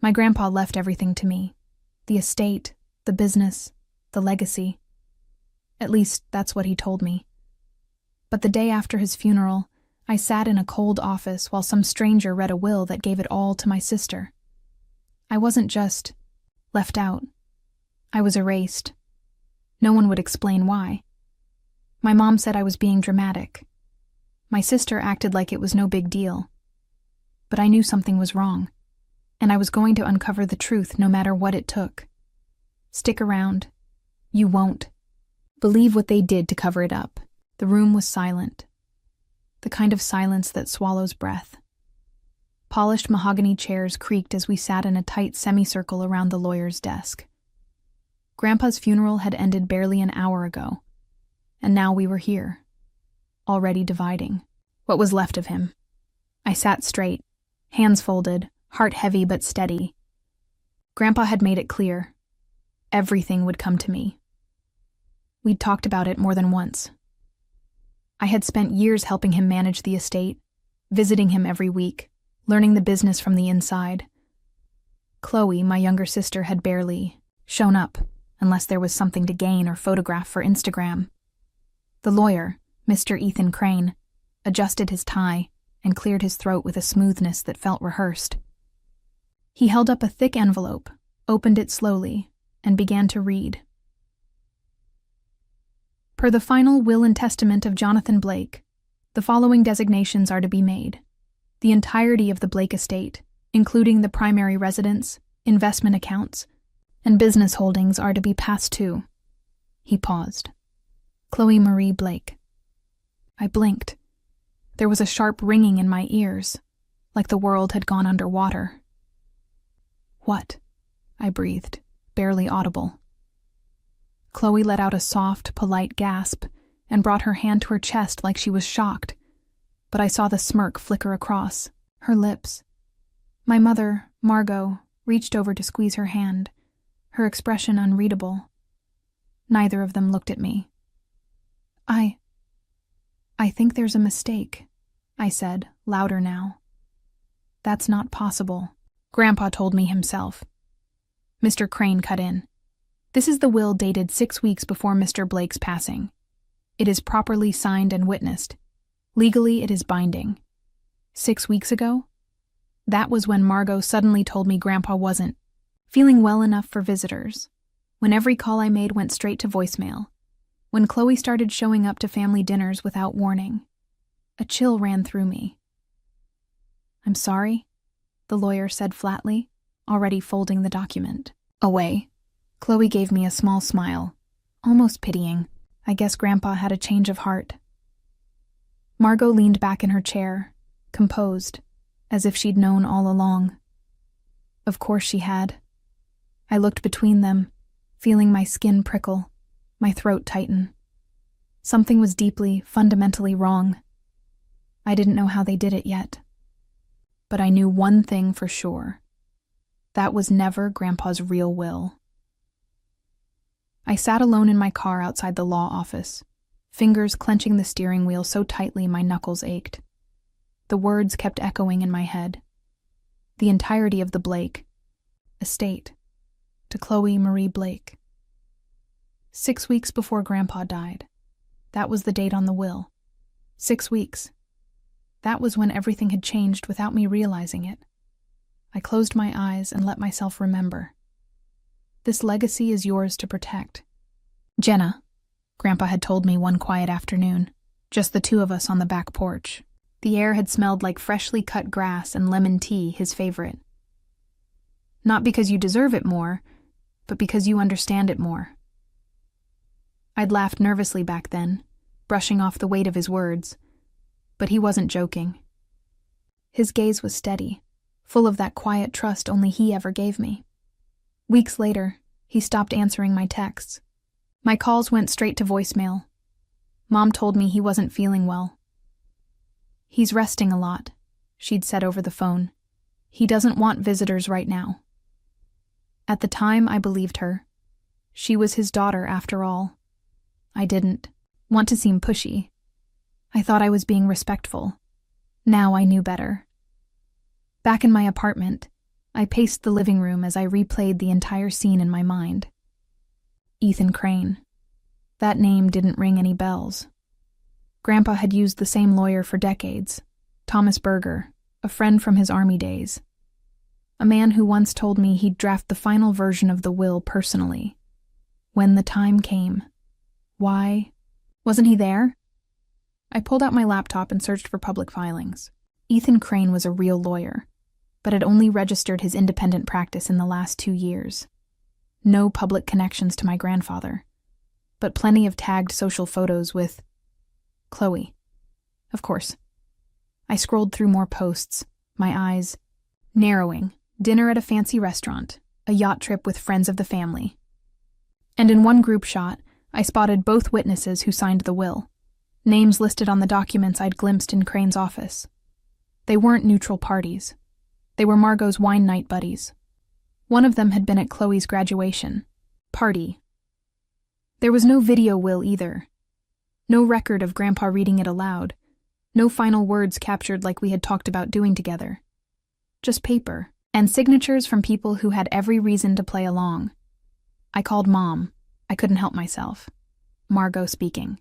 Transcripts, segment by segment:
My grandpa left everything to me. The estate, the business, the legacy. At least, that's what he told me. But the day after his funeral, I sat in a cold office while some stranger read a will that gave it all to my sister. I wasn't just left out. I was erased. No one would explain why. My mom said I was being dramatic. My sister acted like it was no big deal. But I knew something was wrong, and I was going to uncover the truth no matter what it took. Stick around. You won't believe what they did to cover it up. The room was silent. The kind of silence that swallows breath. Polished mahogany chairs creaked as we sat in a tight semicircle around the lawyer's desk. Grandpa's funeral had ended barely an hour ago, and now we were here, already dividing. What was left of him? I sat straight, hands folded, heart heavy but steady. Grandpa had made it clear. Everything would come to me. We'd talked about it more than once. I had spent years helping him manage the estate, visiting him every week, learning the business from the inside. Chloe, my younger sister, had barely shown up, unless there was something to gain or photograph for Instagram. The lawyer, Mr. Ethan Crane, adjusted his tie and cleared his throat with a smoothness that felt rehearsed. He held up a thick envelope, opened it slowly, and began to read. Per the final will and testament of Jonathan Blake, the following designations are to be made. The entirety of the Blake estate, including the primary residence, investment accounts, and business holdings are to be passed to. He paused. Chloe Marie Blake. I blinked. There was a sharp ringing in my ears, like the world had gone underwater. What? I breathed, barely audible. Chloe let out a soft, polite gasp and brought her hand to her chest like she was shocked, but I saw the smirk flicker across her lips. My mother, Margot, reached over to squeeze her hand, her expression unreadable. Neither of them looked at me. I think there's a mistake, I said, louder now. That's not possible. Grandpa told me himself. Mr. Crane cut in. This is the will dated 6 weeks before Mr. Blake's passing. It is properly signed and witnessed. Legally, it is binding. 6 weeks ago? That was when Margot suddenly told me Grandpa wasn't feeling well enough for visitors. When every call I made went straight to voicemail. When Chloe started showing up to family dinners without warning. A chill ran through me. I'm sorry, the lawyer said flatly, already folding the document away. Chloe gave me a small smile, almost pitying. I guess Grandpa had a change of heart. Margot leaned back in her chair, composed, as if she'd known all along. Of course she had. I looked between them, feeling my skin prickle, my throat tighten. Something was deeply, fundamentally wrong. I didn't know how they did it yet. But I knew one thing for sure. That was never Grandpa's real will. I sat alone in my car outside the law office, fingers clenching the steering wheel so tightly my knuckles ached. The words kept echoing in my head. The entirety of the Blake estate to Chloe Marie Blake. 6 weeks before Grandpa died. That was the date on the will. 6 weeks. That was when everything had changed without me realizing it. I closed my eyes and let myself remember. This legacy is yours to protect. Jenna, Grandpa had told me one quiet afternoon, just the two of us on the back porch. The air had smelled like freshly cut grass and lemon tea, his favorite. Not because you deserve it more, but because you understand it more. I'd laughed nervously back then, brushing off the weight of his words, but he wasn't joking. His gaze was steady, full of that quiet trust only he ever gave me. Weeks later, he stopped answering my texts. My calls went straight to voicemail. Mom told me he wasn't feeling well. He's resting a lot, she'd said over the phone. He doesn't want visitors right now. At the time, I believed her. She was his daughter, after all. I didn't want to seem pushy. I thought I was being respectful. Now I knew better. Back in my apartment, I paced the living room as I replayed the entire scene in my mind. Ethan Crane. That name didn't ring any bells. Grandpa had used the same lawyer for decades, Thomas Berger, a friend from his army days. A man who once told me he'd draft the final version of the will personally. When the time came. Why? Wasn't he there? I pulled out my laptop and searched for public filings. Ethan Crane was a real lawyer, but had only registered his independent practice in the last 2 years. No public connections to my grandfather, but plenty of tagged social photos with Chloe. Of course. I scrolled through more posts, my eyes narrowing. Dinner at a fancy restaurant, a yacht trip with friends of the family. And in one group shot, I spotted both witnesses who signed the will, names listed on the documents I'd glimpsed in Crane's office. They weren't neutral parties. They were Margot's wine night buddies. One of them had been at Chloe's graduation party. There was no video will either. No record of Grandpa reading it aloud. No final words captured like we had talked about doing together. Just paper, and signatures from people who had every reason to play along. I called Mom. I couldn't help myself. Margot speaking.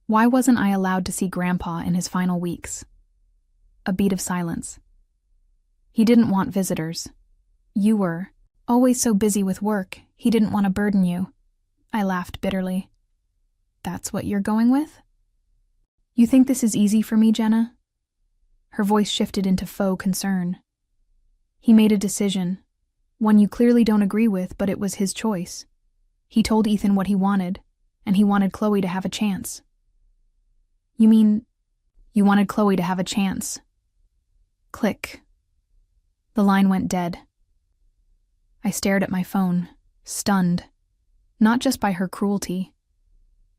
Why wasn't I allowed to see Grandpa in his final weeks? A beat of silence. He didn't want visitors. You were. Always so busy with work, he didn't want to burden you. I laughed bitterly. That's what you're going with? You think this is easy for me, Jenna? Her voice shifted into faux concern. He made a decision, one you clearly don't agree with, but it was his choice. He told Ethan what he wanted, and he wanted Chloe to have a chance. You mean, you wanted Chloe to have a chance? Click. The line went dead. I stared at my phone, stunned, not just by her cruelty,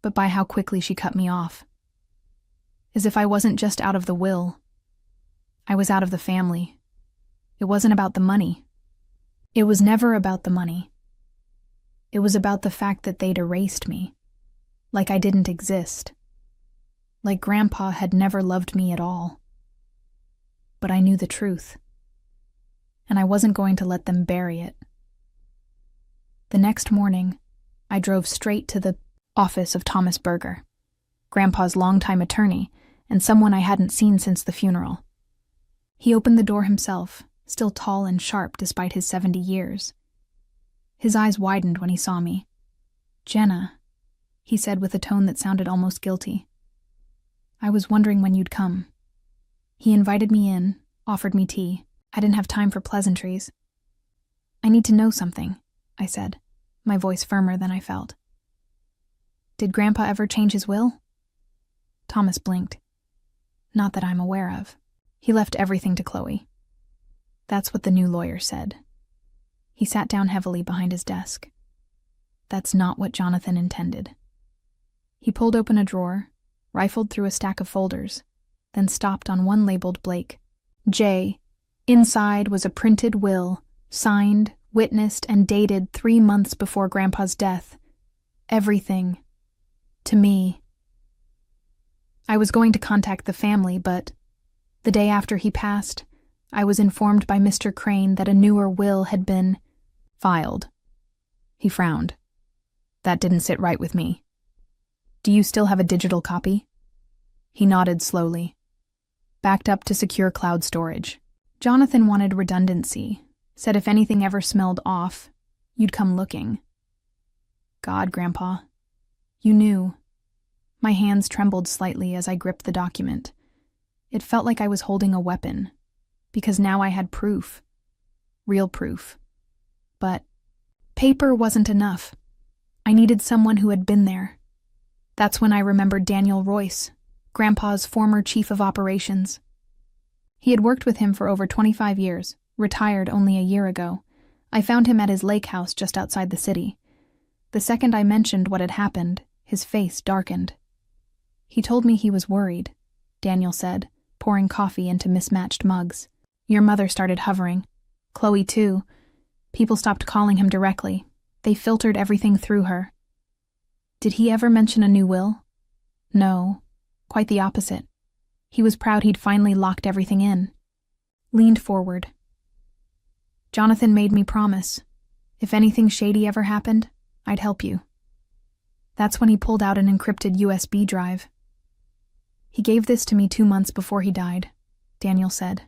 but by how quickly she cut me off. As if I wasn't just out of the will. I was out of the family. It wasn't about the money. It was never about the money. It was about the fact that they'd erased me. Like I didn't exist. Like Grandpa had never loved me at all. But I knew the truth. And I wasn't going to let them bury it. The next morning, I drove straight to the office of Thomas Berger, Grandpa's longtime attorney, and someone I hadn't seen since the funeral. He opened the door himself, still tall and sharp despite his 70 years. His eyes widened when he saw me. Jenna, he said with a tone that sounded almost guilty. I was wondering when you'd come. He invited me in, offered me tea. I didn't have time for pleasantries. I need to know something, I said, my voice firmer than I felt. Did Grandpa ever change his will? Thomas blinked. Not that I'm aware of. He left everything to Chloe. That's what the new lawyer said. He sat down heavily behind his desk. That's not what Jonathan intended. He pulled open a drawer, rifled through a stack of folders, then stopped on one labeled Blake. J. Inside was a printed will, signed, witnessed, and dated 3 months before Grandpa's death. Everything. To me. I was going to contact the family, but the day after he passed, I was informed by Mr. Crane that a newer will had been filed. He frowned. That didn't sit right with me. Do you still have a digital copy? He nodded slowly. Backed up to secure cloud storage. Jonathan wanted redundancy, said if anything ever smelled off, you'd come looking. God, Grandpa. You knew. My hands trembled slightly as I gripped the document. It felt like I was holding a weapon, because now I had proof. Real proof. But paper wasn't enough. I needed someone who had been there. That's when I remembered Daniel Royce, Grandpa's former chief of operations. He had worked with him for over 25 years, retired only a year ago. I found him at his lake house just outside the city. The second I mentioned what had happened, his face darkened. He told me he was worried, Daniel said, pouring coffee into mismatched mugs. Your mother started hovering. Chloe, too. People stopped calling him directly. They filtered everything through her. Did he ever mention a new will? No, quite the opposite. He was proud he'd finally locked everything in. Leaned forward. Jonathan made me promise. If anything shady ever happened, I'd help you. That's when he pulled out an encrypted USB drive. He gave this to me 2 months before he died, Daniel said.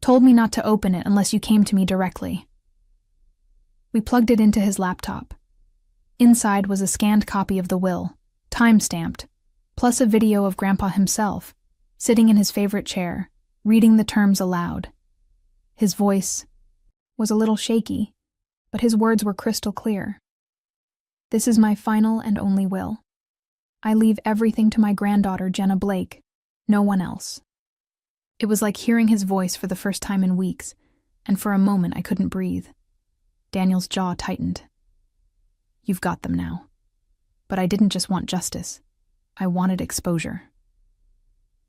Told me not to open it unless you came to me directly. We plugged it into his laptop. Inside was a scanned copy of the will, time-stamped, plus a video of Grandpa himself, sitting in his favorite chair, reading the terms aloud. His voice was a little shaky, but his words were crystal clear. This is my final and only will. I leave everything to my granddaughter, Jenna Blake, no one else. It was like hearing his voice for the first time in weeks, and for a moment I couldn't breathe. Daniel's jaw tightened. You've got them now. But I didn't just want justice. I wanted exposure.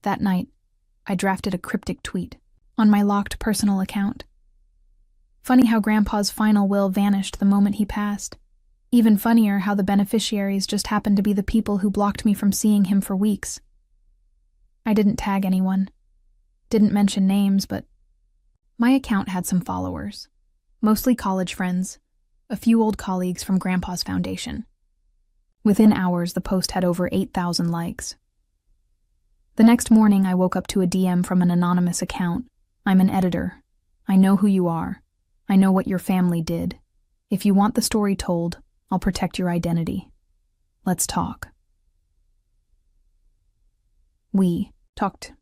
That night, I drafted a cryptic tweet on my locked personal account. Funny how Grandpa's final will vanished the moment he passed. Even funnier how the beneficiaries just happened to be the people who blocked me from seeing him for weeks. I didn't tag anyone. Didn't mention names, but my account had some followers. Mostly college friends, a few old colleagues from Grandpa's foundation. Within hours, the post had over 8,000 likes. The next morning, I woke up to a DM from an anonymous account. I'm an editor. I know who you are. I know what your family did. If you want the story told, I'll protect your identity. Let's talk. We talked.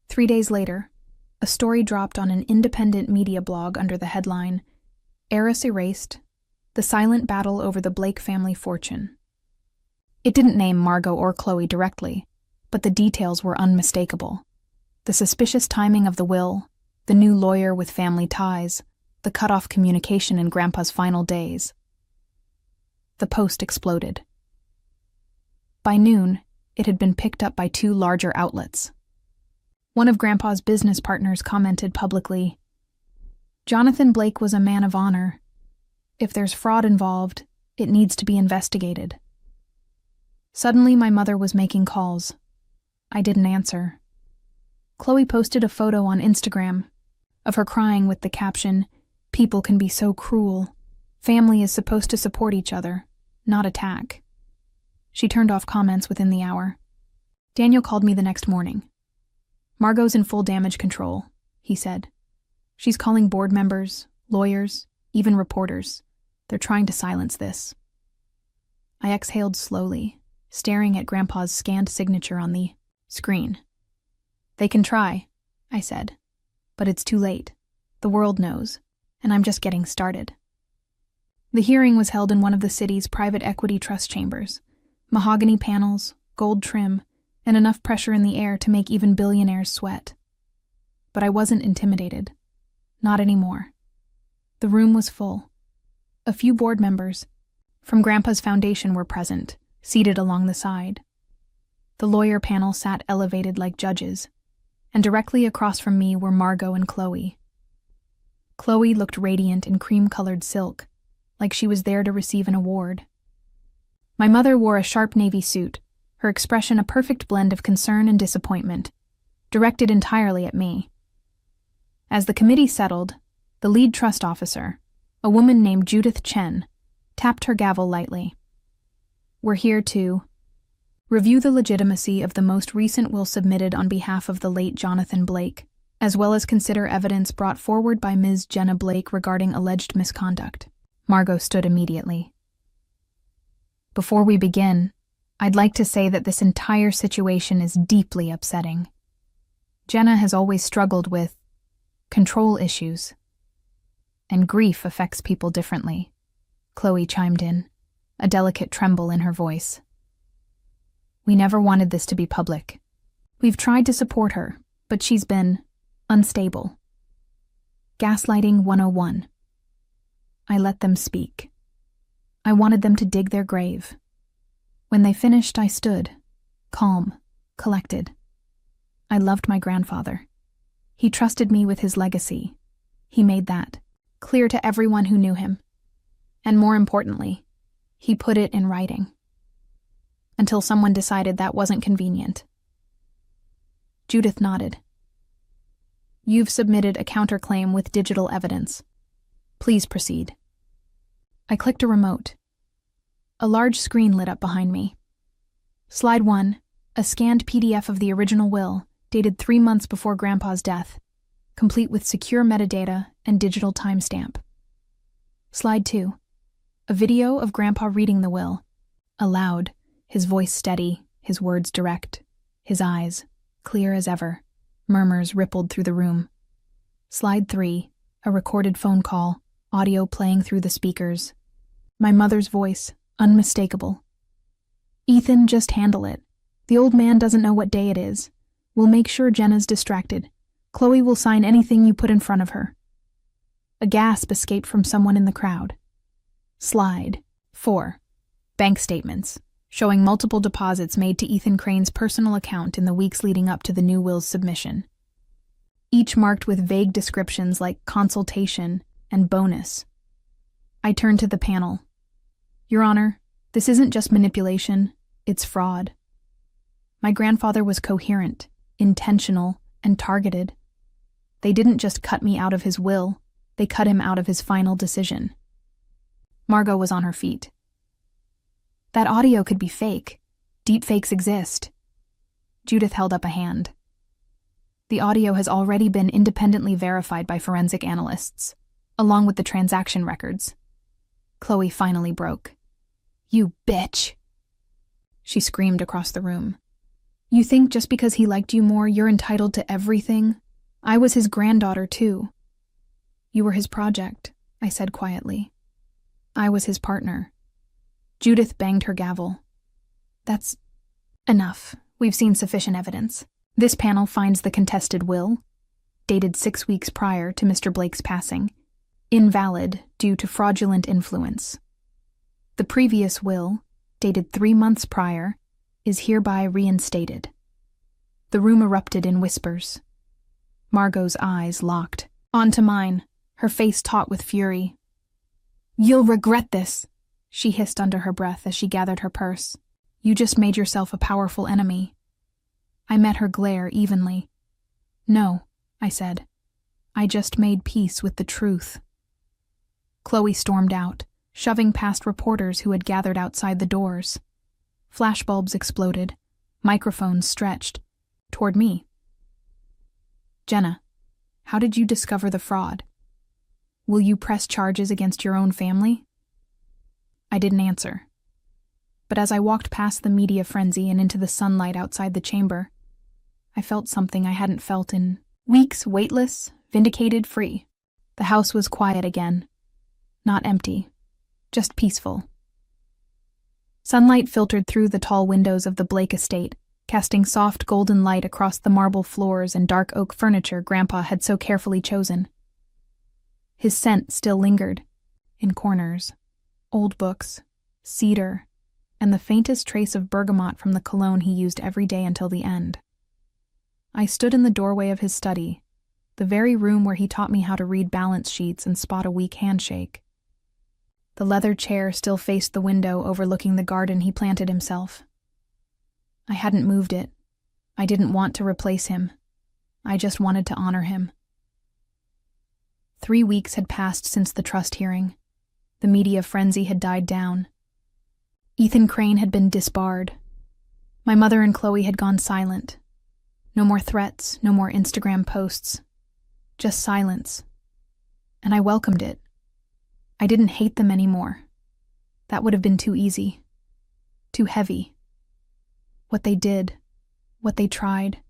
3 days later, a story dropped on an independent media blog under the headline, ERASED, the silent battle over the Blake family fortune. It didn't name Margot or Chloe directly, but the details were unmistakable. The suspicious timing of the will, the new lawyer with family ties, the cut-off communication in Grandpa's final days. The post exploded. By noon, it had been picked up by 2 larger outlets. One of Grandpa's business partners commented publicly, Jonathan Blake was a man of honor. If there's fraud involved, it needs to be investigated. Suddenly, my mother was making calls. I didn't answer. Chloe posted a photo on Instagram of her crying with the caption, "People can be so cruel. Family is supposed to support each other, not attack." She turned off comments within the hour. Daniel called me the next morning. Margot's in full damage control, he said. She's calling board members, lawyers, even reporters. They're trying to silence this. I exhaled slowly, staring at Grandpa's scanned signature on the screen. They can try, I said, but it's too late. The world knows, and I'm just getting started. The hearing was held in one of the city's private equity trust chambers. Mahogany panels, gold trim, and enough pressure in the air to make even billionaires sweat. But I wasn't intimidated. Not anymore. The room was full. A few board members from Grandpa's foundation were present, seated along the side. The lawyer panel sat elevated like judges, and directly across from me were Margot and Chloe. Chloe looked radiant in cream-colored silk, like she was there to receive an award. My mother wore a sharp navy suit, her expression a perfect blend of concern and disappointment, directed entirely at me. As the committee settled, the lead trust officer, a woman named Judith Chen, tapped her gavel lightly. We're here to review the legitimacy of the most recent will submitted on behalf of the late Jonathan Blake, as well as consider evidence brought forward by Ms. Jenna Blake regarding alleged misconduct. Margot stood immediately. Before we begin, I'd like to say that this entire situation is deeply upsetting. Jenna has always struggled with control issues, and grief affects people differently. Chloe chimed in, a delicate tremble in her voice. We never wanted this to be public. We've tried to support her, but she's been unstable. Gaslighting 101. I let them speak. I wanted them to dig their grave. When they finished, I stood, calm, collected. I loved my grandfather. He trusted me with his legacy. He made that clear to everyone who knew him. And more importantly, he put it in writing. Until someone decided that wasn't convenient. Judith nodded. You've submitted a counterclaim with digital evidence. Please proceed. I clicked a remote. A large screen lit up behind me. Slide 1, a scanned PDF of the original will, dated 3 months before Grandpa's death, complete with secure metadata and digital timestamp. Slide 2, a video of Grandpa reading the will, aloud, his voice steady, his words direct, his eyes clear as ever. Murmurs rippled through the room. Slide 3, a recorded phone call, audio playing through the speakers. My mother's voice, unmistakable. Ethan, just handle it. The old man doesn't know what day it is. We'll make sure Jenna's distracted. Chloe will sign anything you put in front of her. A gasp escaped from someone in the crowd. Slide 4, bank statements, showing multiple deposits made to Ethan Crane's personal account in the weeks leading up to the new will's submission. Each marked with vague descriptions like consultation and bonus. I turned to the panel. Your Honor, this isn't just manipulation, it's fraud. My grandfather was coherent, intentional, and targeted. They didn't just cut me out of his will, they cut him out of his final decision. Margot was on her feet. That audio could be fake. Deepfakes exist. Judith held up a hand. The audio has already been independently verified by forensic analysts, along with the transaction records. Chloe finally broke. You bitch! She screamed across the room. You think just because he liked you more, you're entitled to everything? I was his granddaughter, too. You were his project, I said quietly. I was his partner. Judith banged her gavel. That's enough. We've seen sufficient evidence. This panel finds the contested will, dated 6 weeks prior to Mr. Blake's passing, invalid due to fraudulent influence. The previous will, dated 3 months prior, is hereby reinstated. The room erupted in whispers. Margot's eyes locked. Onto mine, her face taut with fury. You'll regret this, she hissed under her breath as she gathered her purse. You just made yourself a powerful enemy. I met her glare evenly. No, I said. I just made peace with the truth. Chloe stormed out, shoving past reporters who had gathered outside the doors. Flashbulbs exploded, microphones stretched, toward me. Jenna, how did you discover the fraud? Will you press charges against your own family? I didn't answer. But as I walked past the media frenzy and into the sunlight outside the chamber, I felt something I hadn't felt in weeks, weightless, vindicated, free. The house was quiet again. Not empty, just peaceful. Sunlight filtered through the tall windows of the Blake estate, casting soft golden light across the marble floors and dark oak furniture Grandpa had so carefully chosen. His scent still lingered, in corners, old books, cedar, and the faintest trace of bergamot from the cologne he used every day until the end. I stood in the doorway of his study, the very room where he taught me how to read balance sheets and spot a weak handshake. The leather chair still faced the window overlooking the garden he planted himself. I hadn't moved it. I didn't want to replace him. I just wanted to honor him. 3 weeks had passed since the trust hearing. The media frenzy had died down. Ethan Crane had been disbarred. My mother and Chloe had gone silent. No more threats, no more Instagram posts. Just silence. And I welcomed it. I didn't hate them anymore. That would have been too easy. Too heavy. What they did, what they tried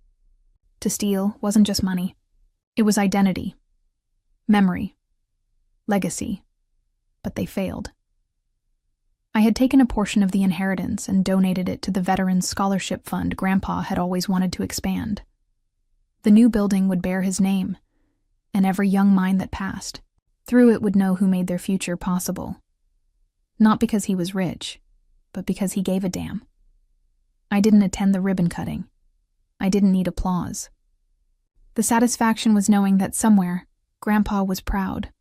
to steal wasn't just money. It was identity, memory, legacy. But they failed. I had taken a portion of the inheritance and donated it to the Veterans Scholarship Fund Grandpa had always wanted to expand. The new building would bear his name, and every young mind that passed through it would know who made their future possible. Not because he was rich, but because he gave a damn. I didn't attend the ribbon cutting. I didn't need applause. The satisfaction was knowing that somewhere, Grandpa was proud.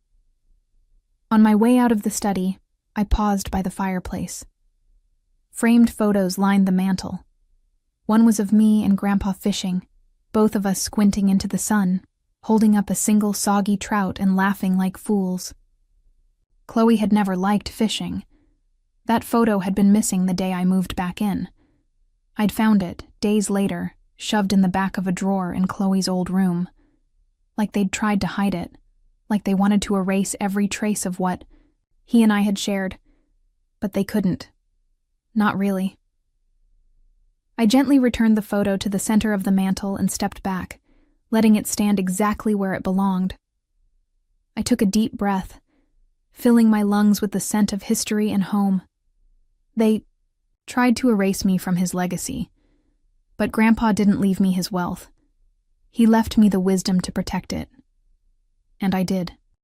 On my way out of the study, I paused by the fireplace. Framed photos lined the mantel. One was of me and Grandpa fishing, both of us squinting into the sun, holding up a single soggy trout and laughing like fools. Chloe had never liked fishing. That photo had been missing the day I moved back in. I'd found it, days later, shoved in the back of a drawer in Chloe's old room. Like they'd tried to hide it, like they wanted to erase every trace of what he and I had shared. But they couldn't. Not really. I gently returned the photo to the center of the mantel and stepped back, letting it stand exactly where it belonged. I took a deep breath, filling my lungs with the scent of history and home. They tried to erase me from his legacy, but Grandpa didn't leave me his wealth. He left me the wisdom to protect it. And I did.